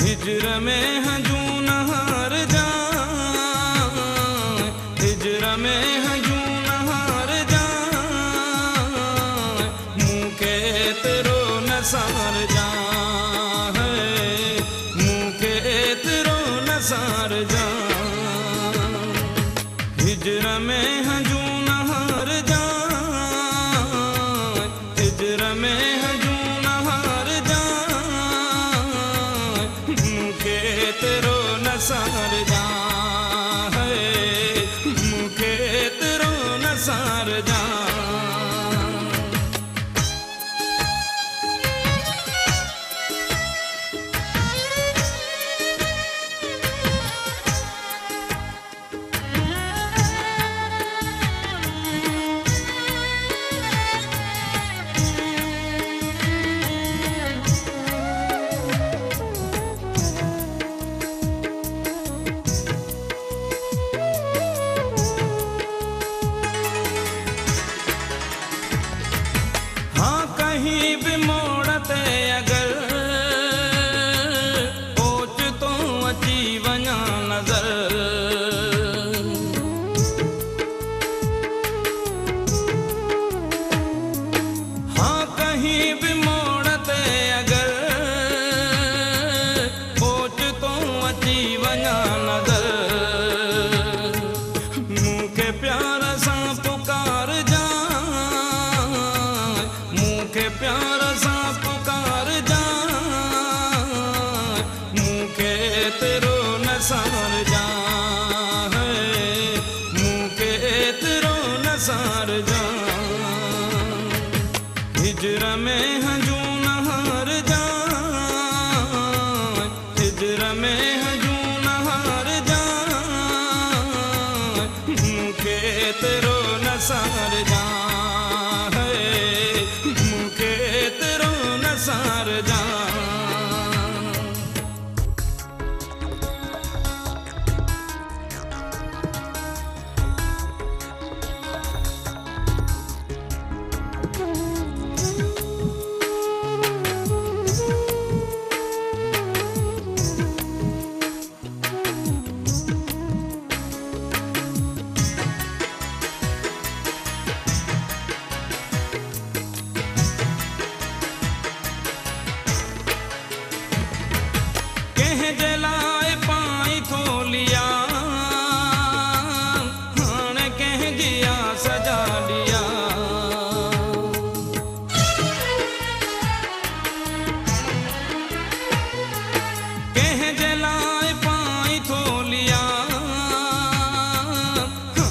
हिजर में हजूं नहार जाए, हिजर में हजूं नहार जाए, मुँह के तेरो नसार जाए, मुँह के तेरो नसार जाए। हिजर में हजूं नहार जाए, हिजर में हजूं नहार जाए, मुँह के तेरो नसार जाए, मुँह के तेरो नसार जाए। कहीं भी मोड़ते अगर पहुंच तो अची वञा नजर, हाँ कहीं भी मोड़ते अगर पहुंच तो अची वञा नजर, मुँह के प्यार सां पुकार जा, प्यार सा पुकार जा, मुँह के तेरो नसार जा, मुँह के तेरो नसार जा। हिजर में हजूं नहार जा, हिजर में हजूं नहार जा, मुँह के तेरो नसार जा, तेरो नसार जा। जलाए पाई थोलिया हाण कह दिया सजा लिया, कह जलाए पाई थोलिया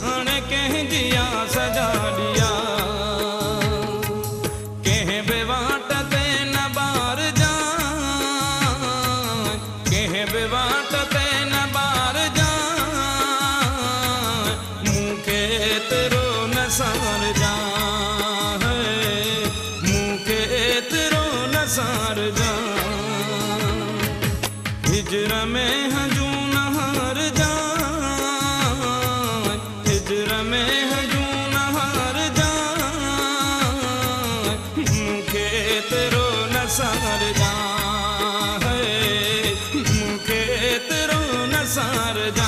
हाण कह दिया सजा लिया, कह बेवाट ते न बार जा, बेवाट ते न बार जा, मुँह के तेरो नसार जा, मुँह के तेरो नसार जा। हिजर में हजूं नहार जा, हिजर में हजूं नहार जा, मुँह के तेरो नसार जा, तेरो नसार जा।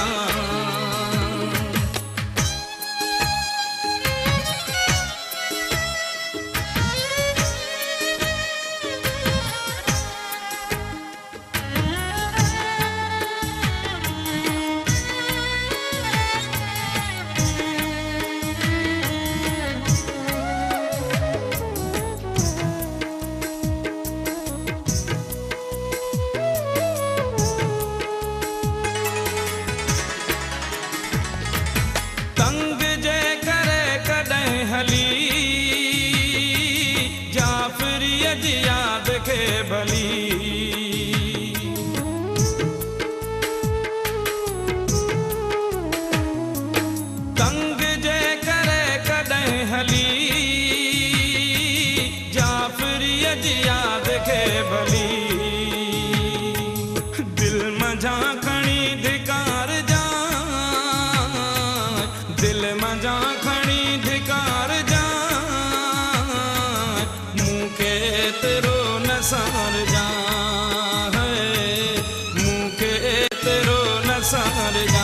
तंग जे करे कॾहिं हली जाफ़रीअ जी याद खे भली, तंग जे करे कॾहिं हली जाफ़रीअ जी याद खे भली, दिल मझा खणी धिकार जा, दिल मझा खणी धिकार जा, मुँह के तेरो नसार जा, मर जा